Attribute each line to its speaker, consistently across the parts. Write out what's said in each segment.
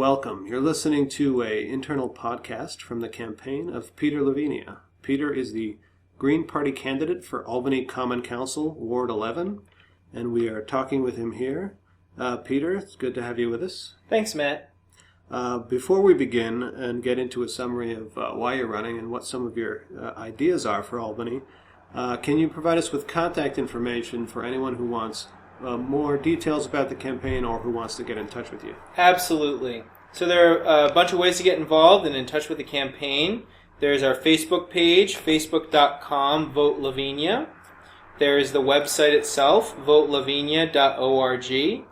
Speaker 1: welcome. You're listening to an internal podcast from the campaign of Peter LaVenia. Peter is the Green Party candidate for Albany Common Council, Ward 11, and we are talking with him here. Peter, it's good to have you with us.
Speaker 2: Thanks, Matt.
Speaker 1: Before we begin and get into a summary of why you're running and what some of your ideas are for Albany, can you provide us with contact information for anyone who wants more details about the campaign or who wants to get in touch with you?
Speaker 2: Absolutely. So there are a bunch of ways to get involved and in touch with the campaign. There's our Facebook page, facebook.com/VoteLaVenia. There's the website itself, votelavenia.org.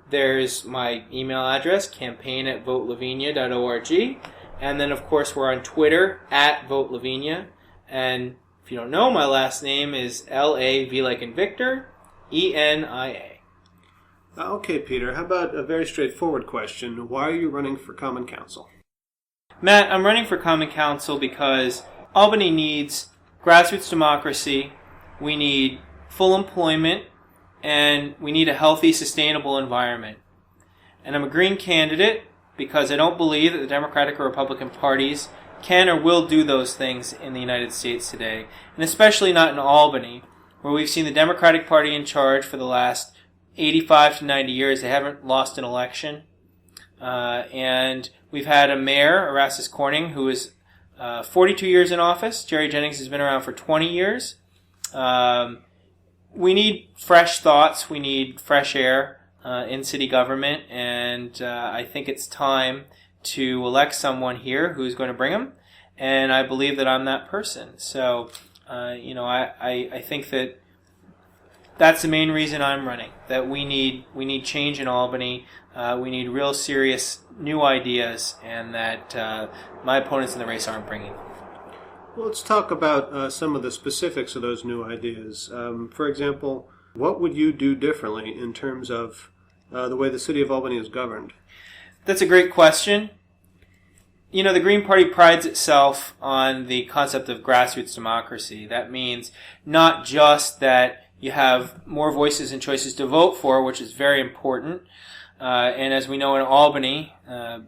Speaker 2: There's my email address, campaign@votelavenia.org. And then, of course, we're on Twitter, @VoteLaVenia. And if you don't know, my last name is L-A-V like in Victor, E-N-I-A.
Speaker 1: Okay, Peter, how about a very straightforward question? Why are you running for Common Council?
Speaker 2: Matt, I'm running for Common Council because Albany needs grassroots democracy, we need full employment, and we need a healthy, sustainable environment. And I'm a Green candidate because I don't believe that the Democratic or Republican parties can or will do those things in the United States today, and especially not in Albany, where we've seen the Democratic Party in charge for the last 85 to 90 years. They haven't lost an election. And we've had a mayor, Erastus Corning, who is 42 years in office. Jerry Jennings has been around for 20 years. We need fresh thoughts. We need fresh air in city government. And I think it's time to elect someone here who's going to bring them. And I believe that I'm that person. So, I think that that's the main reason I'm running, that we need change in Albany. We need real serious new ideas, and that my opponents in the race aren't bringing them.
Speaker 1: Well, let's talk about some of the specifics of those new ideas. For example, what would you do differently in terms of the way the city of Albany is governed?
Speaker 2: That's a great question. You know, the Green Party prides itself on the concept of grassroots democracy. That means not just that you have more voices and choices to vote for, which is very important. And as we know in Albany,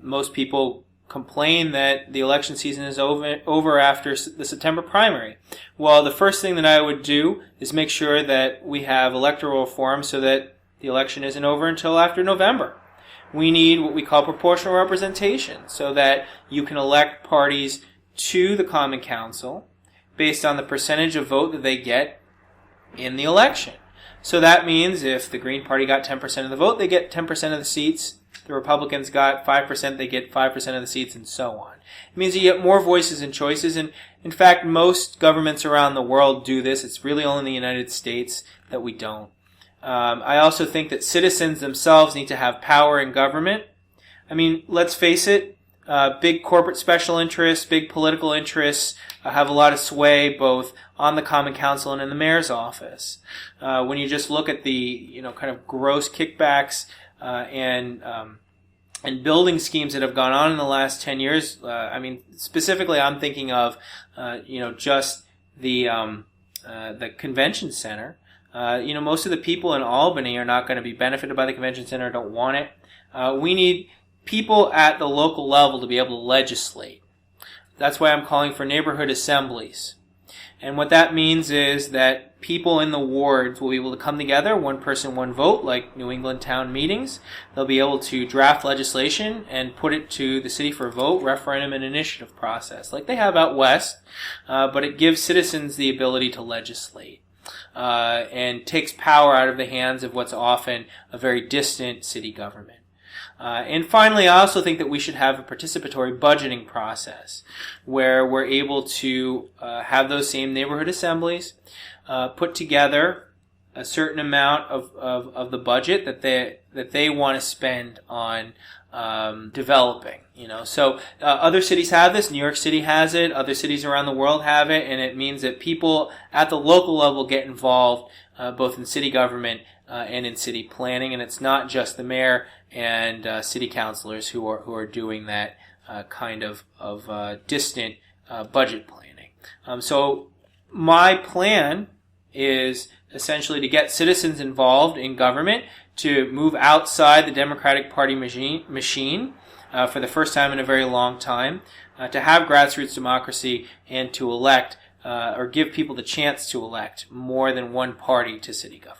Speaker 2: most people complain that the election season is over after the September primary. Well, the first thing that I would do is make sure that we have electoral reform so that the election isn't over until after November. We need what we call proportional representation so that you can elect parties to the Common Council based on the percentage of vote that they get in the election. So that means if the Green Party got 10% of the vote, they get 10% of the seats. The Republicans got 5%, they get 5% of the seats, and so on. It means you get more voices and choices, and in fact, most governments around the world do this. It's really only in the United States that we don't. I also think that citizens themselves need to have power in government. I mean, let's face it, big corporate special interests, big political interests have a lot of sway both on the Common Council and in the mayor's office. When you just look at the kind of gross kickbacks and building schemes that have gone on in the last 10 years, specifically I'm thinking of just the convention center. Most of the people in Albany are not going to be benefited by the convention center, don't want it. We need people at the local level to be able to legislate. That's why I'm calling for neighborhood assemblies. And what that means is that people in the wards will be able to come together, one person, one vote, like New England town meetings. They'll be able to draft legislation and put it to the city for a vote, referendum, and initiative process, like they have out west, but it gives citizens the ability to legislate. And takes power out of the hands of what's often a very distant city government. And finally, I also think that we should have a participatory budgeting process where we're able to have those same neighborhood assemblies put together a certain amount of the budget that they want to spend on developing. So other cities have this. New York City has it. Other cities around the world have it, and it means that people at the local level get involved both in city government and in city planning, and it's not just the mayor and city councilors who are doing that kind of distant budget planning. So my plan is essentially to get citizens involved in government, to move outside the Democratic Party machine, for the first time in a very long time, to have grassroots democracy and to elect or give people the chance to elect more than one party to city government.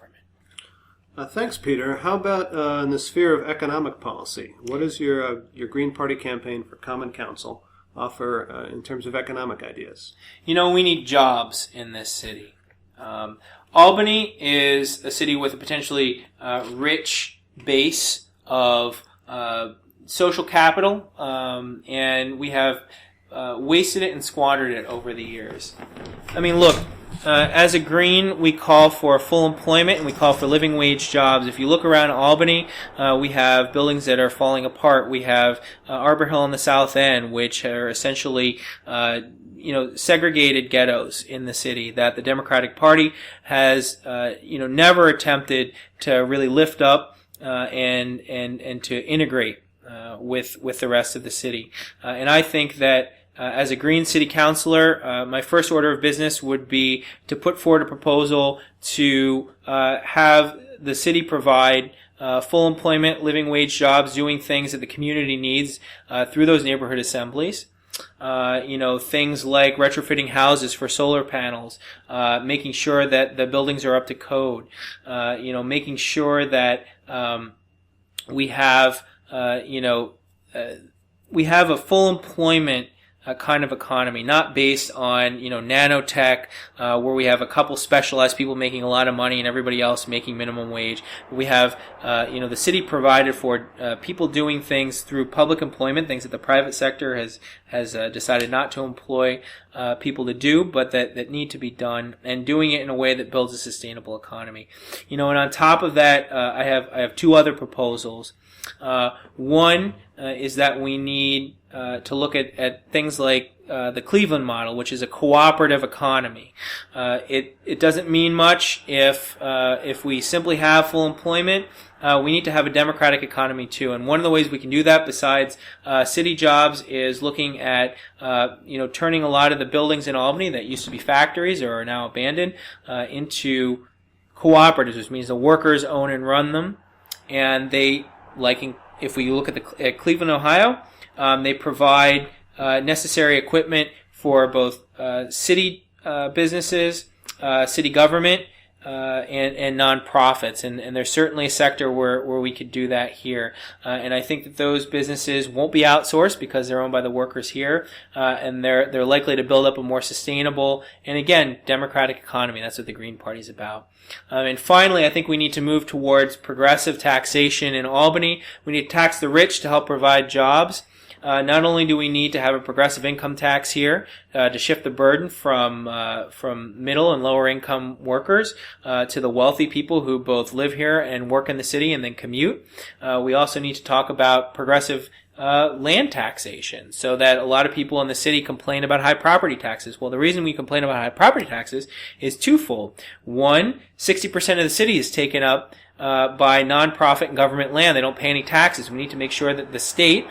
Speaker 1: Thanks, Peter. How about in the sphere of economic policy? What does your Green Party campaign for Common Council offer in terms of economic ideas?
Speaker 2: We need jobs in this city. Albany is a city with a potentially rich base of social capital, and we have wasted it and squandered it over the years. Look, as a Green, we call for full employment and we call for living wage jobs. If you look around Albany, we have buildings that are falling apart. We have Arbor Hill on the south end, which are essentially segregated ghettos in the city that the Democratic Party has never attempted to really lift up and to integrate with the rest of the city. And I think that as a Green City Councilor, my first order of business would be to put forward a proposal to have the city provide full employment, living wage jobs, doing things that the community needs through those neighborhood assemblies. Things like retrofitting houses for solar panels, making sure that the buildings are up to code, making sure that we have a full employment kind of economy, not based on nanotech, where we have a couple specialized people making a lot of money and everybody else making minimum wage. We have the city provided for people doing things through public employment, things that the private sector has decided not to employ people to do, but that need to be done, and doing it in a way that builds a sustainable economy. And on top of that, I have two other proposals. One is that we need to look at things like the Cleveland model, which is a cooperative economy. It doesn't mean much if we simply have full employment. We need to have a democratic economy too, and one of the ways we can do that, besides city jobs, is looking at turning a lot of the buildings in Albany that used to be factories or are now abandoned into cooperatives, which means the workers own and run them, and they, if we look at Cleveland, Ohio, they provide necessary equipment for both city businesses, city government, and nonprofits, and there's certainly a sector where we could do that here, and I think that those businesses won't be outsourced because they're owned by the workers here, and they're likely to build up a more sustainable and, again, democratic economy. That's what the Green Party is about. And finally, I think we need to move towards progressive taxation in Albany. We need to tax the rich to help provide jobs. Not only do we need to have a progressive income tax here to shift the burden from middle and lower income workers to the wealthy people who both live here and work in the city and then commute. We also need to talk about progressive land taxation, so that a lot of people in the city complain about high property taxes. Well, the reason we complain about high property taxes is twofold. One, 60% of the city is taken up by nonprofit and government land. They don't pay any taxes. We need to make sure that the state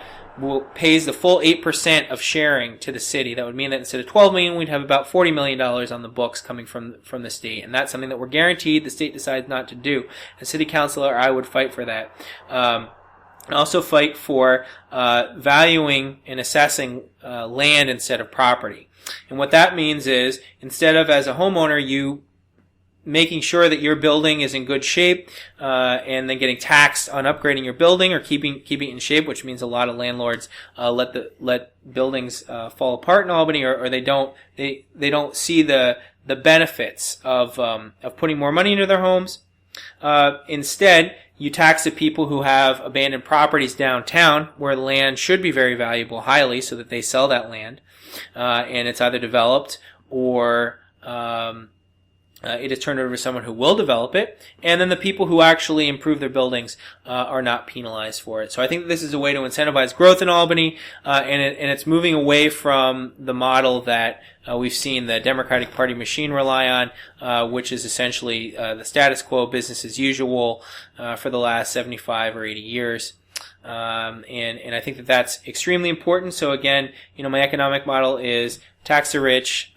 Speaker 2: pays the full 8% of sharing to the city. That would mean that instead of $12 million, we'd have about $40 million on the books coming from the state, and that's something that we're guaranteed the state decides not to do. As city councilor, I would fight for that. And also fight for valuing and assessing land instead of property. And what that means is, instead of, as a homeowner, you making sure that your building is in good shape and then getting taxed on upgrading your building or keeping it in shape, which means a lot of landlords let buildings fall apart in Albany, or they don't see the benefits of putting more money into their homes. Instead, you tax the people who have abandoned properties downtown where the land should be very valuable, highly, so that they sell that land, and it's either developed or it is turned over to someone who will develop it, and then the people who actually improve their buildings are not penalized for it. So I think this is a way to incentivize growth in Albany, and it's moving away from the model that we've seen the Democratic Party machine rely on, which is essentially the status quo, business as usual, for the last 75 or 80 years. And I think that that's extremely important. So again, my economic model is tax the rich,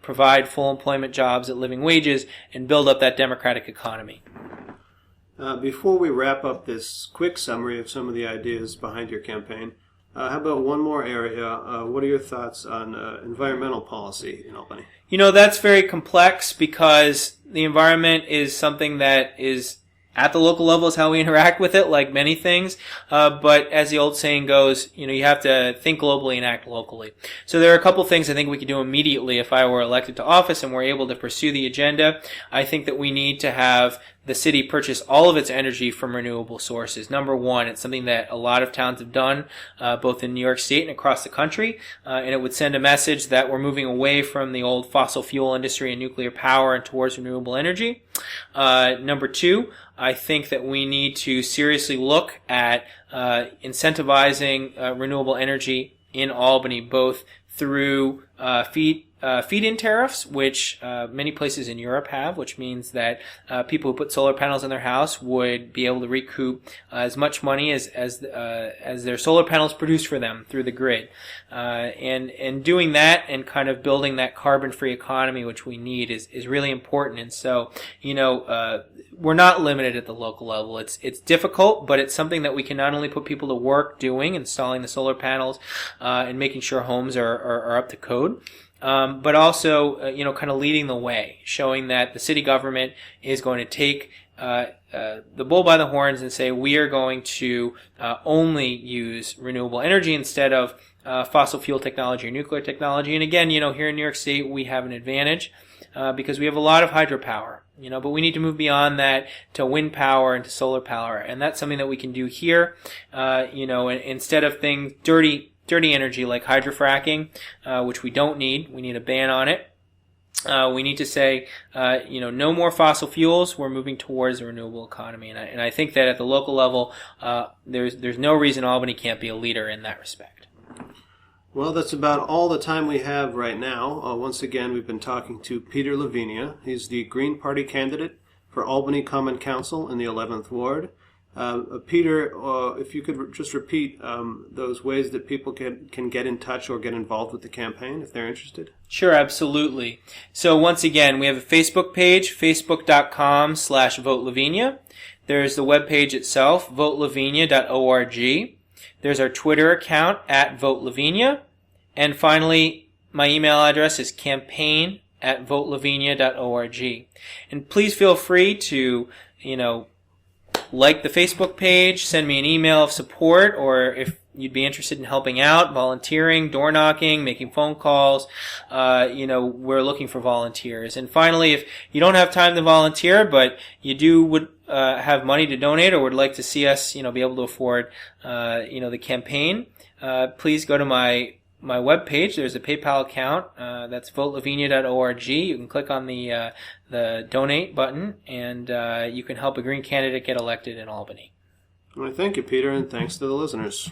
Speaker 2: provide full employment jobs at living wages, and build up that democratic economy.
Speaker 1: Before we wrap up this quick summary of some of the ideas behind your campaign, How about one more area? What are your thoughts on environmental policy in Albany?
Speaker 2: That's very complex because the environment is something that is at the local level is how we interact with it, like many things. But as the old saying goes, you have to think globally and act locally. So there are a couple things I think we could do immediately if I were elected to office and were able to pursue the agenda. I think that we need to have the city purchase all of its energy from renewable sources. Number one, it's something that a lot of towns have done, both in New York State and across the country, and it would send a message that we're moving away from the old fossil fuel industry and nuclear power and towards renewable energy. Number two, I think that we need to seriously look at incentivizing renewable energy in Albany, both through feed-in tariffs, which many places in Europe have, which means that people who put solar panels on their house would be able to recoup as much money as their solar panels produce for them through the grid. And doing that and kind of building that carbon-free economy, which we need, is really important. And so, we're not limited at the local level. It's difficult, but it's something that we can not only put people to work doing, installing the solar panels, and making sure homes are up to code, but also, kind of leading the way, showing that the city government is going to take the bull by the horns and say we are going to only use renewable energy instead of fossil fuel technology or nuclear technology. And again, here in New York State, we have an advantage because we have a lot of hydropower. But we need to move beyond that to wind power and to solar power, and that's something that we can do here. Instead of things dirty energy like hydrofracking, which we don't need. We need a ban on it. We need to say, no more fossil fuels. We're moving towards a renewable economy, and I think that at the local level, there's no reason Albany can't be a leader in that respect.
Speaker 1: Well, that's about all the time we have right now. Once again, we've been talking to Peter LaVenia. He's the Green Party candidate for Albany Common Council in the 11th Ward. Peter, if you could just repeat those ways that people can get in touch or get involved with the campaign if they're interested.
Speaker 2: Sure, absolutely. So once again, we have a Facebook page, facebook.com/VoteLaVenia. There's the webpage itself, votelavenia.org. There's our Twitter account, @VoteLaVenia. And finally, my email address is campaign@votelavenia.org. And please feel free to, like the Facebook page, send me an email of support, or if you'd be interested in helping out, volunteering, door knocking, making phone calls, we're looking for volunteers. And finally, if you don't have time to volunteer, but you would have money to donate or would like to see us, be able to afford, the campaign, please go to my webpage. There's a PayPal account. That's votelavenia.org. You can click on the donate button, and you can help a green candidate get elected in Albany.
Speaker 1: Well, thank you, Peter, and thanks to the listeners.